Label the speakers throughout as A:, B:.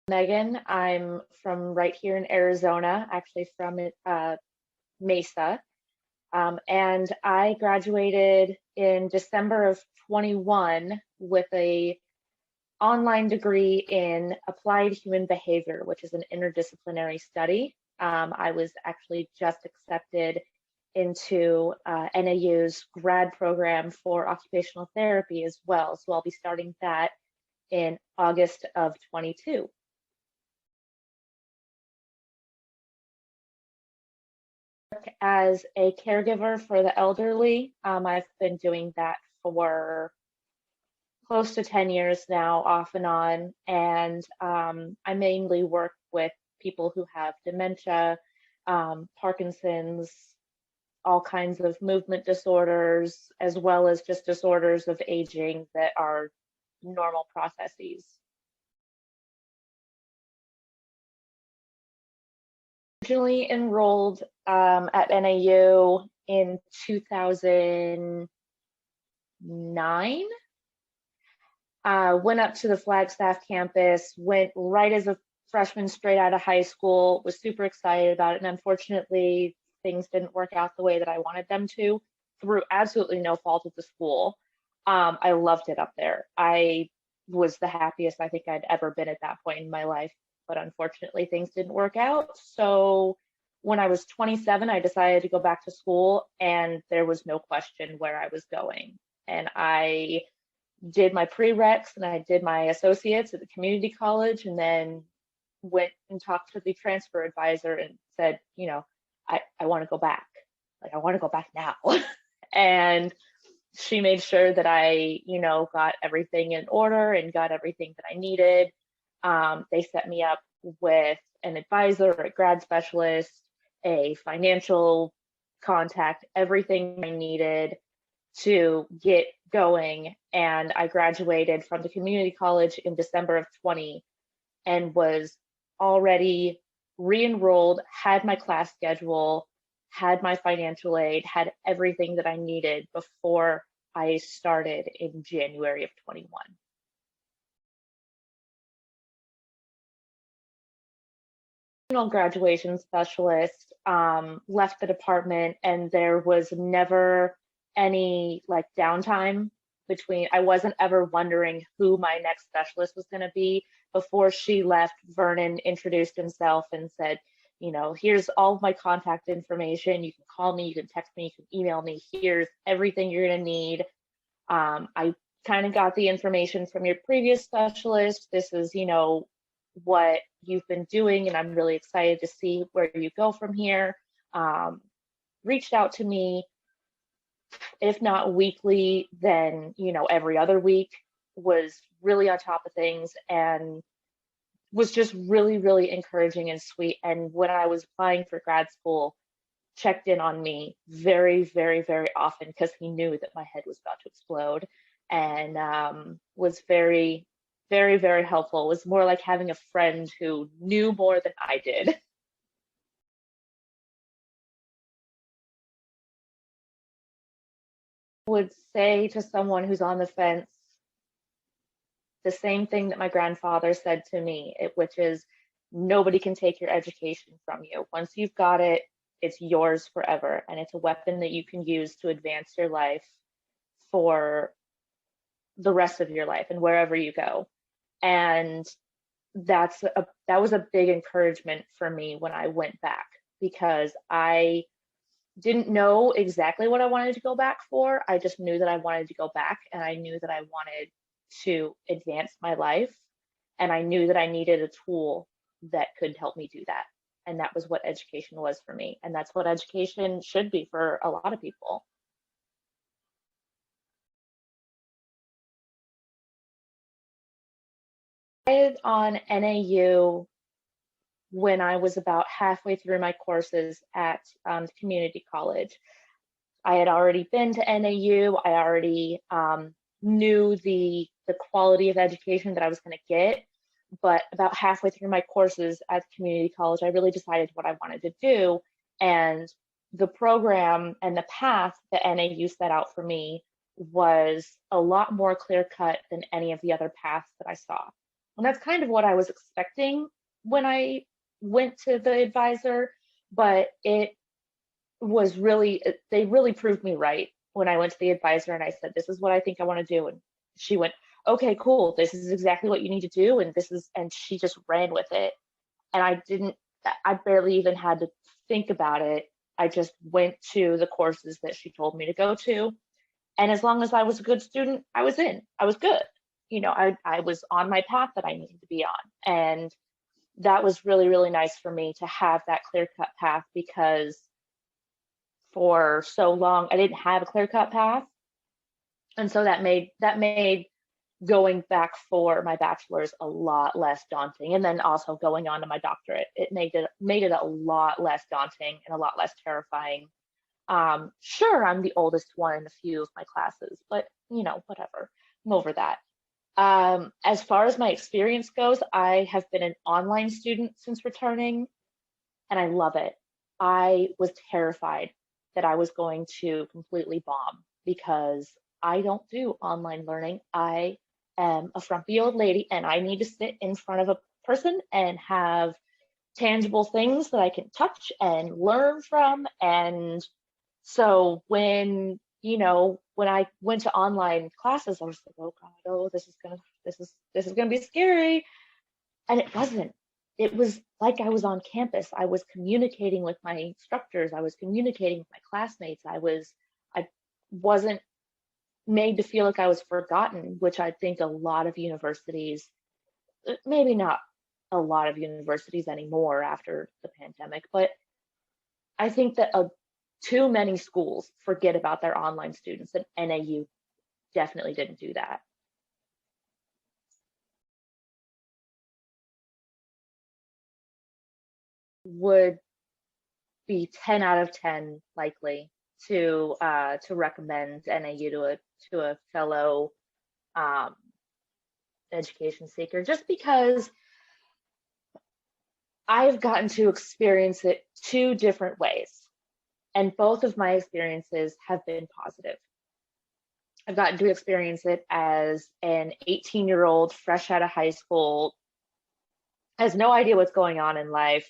A: Megan. I'm from right here in Arizona, actually from Mesa. And I graduated in December of 21 with a online degree in applied human behavior, which is an interdisciplinary study. I was actually just accepted into NAU's grad program for occupational therapy as well. So I'll be starting that in August of 22. As a caregiver for the elderly. I've been doing that for close to 10 years now, off and on, and I mainly work with people who have dementia, Parkinson's, all kinds of movement disorders, as well as just disorders of aging that are normal processes. Originally enrolled at NAU in 2009. Went up to the Flagstaff campus, went right as a freshman straight out of high school, was super excited about it, and unfortunately things didn't work out the way that I wanted them to, through absolutely no fault of the school. I loved it up there. I was the happiest I think I'd ever been at that point in my life, but unfortunately things didn't work out. So when I was 27, I decided to go back to school, and there was no question where I was going. And I did my prereqs and I did my associates at the community college, and then went and talked to the transfer advisor and said, I want to go back. Like, I want to go back now. And she made sure that I, got everything in order and got everything that I needed. They set me up with an advisor, a grad specialist, a financial contact, everything I needed to get going. And I graduated from the community college in December of 20 and was already re-enrolled, had my class schedule, had my financial aid, had everything that I needed before I started in January of 21. Graduation specialist left the department, and there was never any like downtime between. I wasn't ever wondering who my next specialist was going to be. Before she left, Vernon introduced himself and said, here's all of my contact information. You can call me, you can text me, you can email me. Here's everything you're going to need. I kind of got the information from your previous specialist. This is, what you've been doing, and I'm really excited to see where you go from here. Reached out to me, if not weekly, then, every other week, was really on top of things and was just really, really encouraging and sweet. And when I was applying for grad school, checked in on me very, very, very often, because he knew that my head was about to explode, and was very, very, very helpful. It was more like having a friend who knew more than I did. I would say to someone who's on the fence the same thing that my grandfather said to me, which is, nobody can take your education from you. Once you've got it, it's yours forever, and it's a weapon that you can use to advance your life for the rest of your life and wherever you go. And that was a big encouragement for me when I went back, because I didn't know exactly what I wanted to go back for. I just knew that I wanted to go back, and I knew that I wanted to advance my life, and I knew that I needed a tool that could help me do that. And that was what education was for me, and that's what education should be for a lot of people. I on NAU when I was about halfway through my courses at community college. I had already been to NAU. I already knew the quality of education that I was going to get. But about halfway through my courses at community college, I really decided what I wanted to do. And the program and the path that NAU set out for me was a lot more clear cut than any of the other paths that I saw. And that's kind of what I was expecting when I went to the advisor, but they really proved me right when I went to the advisor and I said, this is what I think I want to do. And she went, okay, cool. This is exactly what you need to do. And she just ran with it. And I barely even had to think about it. I just went to the courses that she told me to go to. And as long as I was a good student, I was in. I was good. I was on my path that I needed to be on. And that was really, really nice for me to have that clear-cut path, because for so long I didn't have a clear-cut path. And so that made going back for my bachelor's a lot less daunting. And then also going on to my doctorate, it made it a lot less daunting and a lot less terrifying. Sure, I'm the oldest one in a few of my classes, but whatever. I'm over that. As far as my experience goes, I have been an online student since returning, and I love it. I was terrified that I was going to completely bomb, because I don't do online learning. I am a frumpy old lady, and I need to sit in front of a person and have tangible things that I can touch and learn from. And so when I went to online classes, I was like, oh God, oh, this is gonna be scary. And it wasn't. It was like I was on campus. I was communicating with my instructors. I was communicating with my classmates. I wasn't made to feel like I was forgotten, which I think a lot of universities, maybe not a lot of universities anymore after the pandemic, but I think that too many schools forget about their online students, and NAU definitely didn't do that. Would be 10 out of 10 likely to recommend NAU to a fellow education seeker, just because I've gotten to experience it two different ways, and both of my experiences have been positive. I've gotten to experience it as an 18-year-old fresh out of high school, has no idea what's going on in life,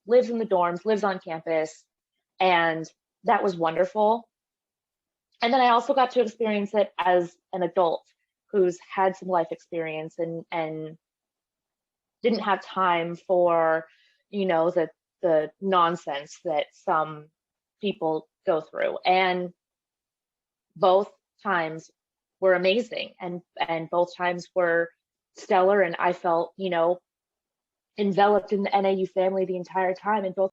A: lives in the dorms, lives on campus, and that was wonderful. And then I also got to experience it as an adult who's had some life experience and didn't have time for, the nonsense that some people go through. And both times were amazing, and both times were stellar, and I felt, enveloped in the NAU family the entire time, and both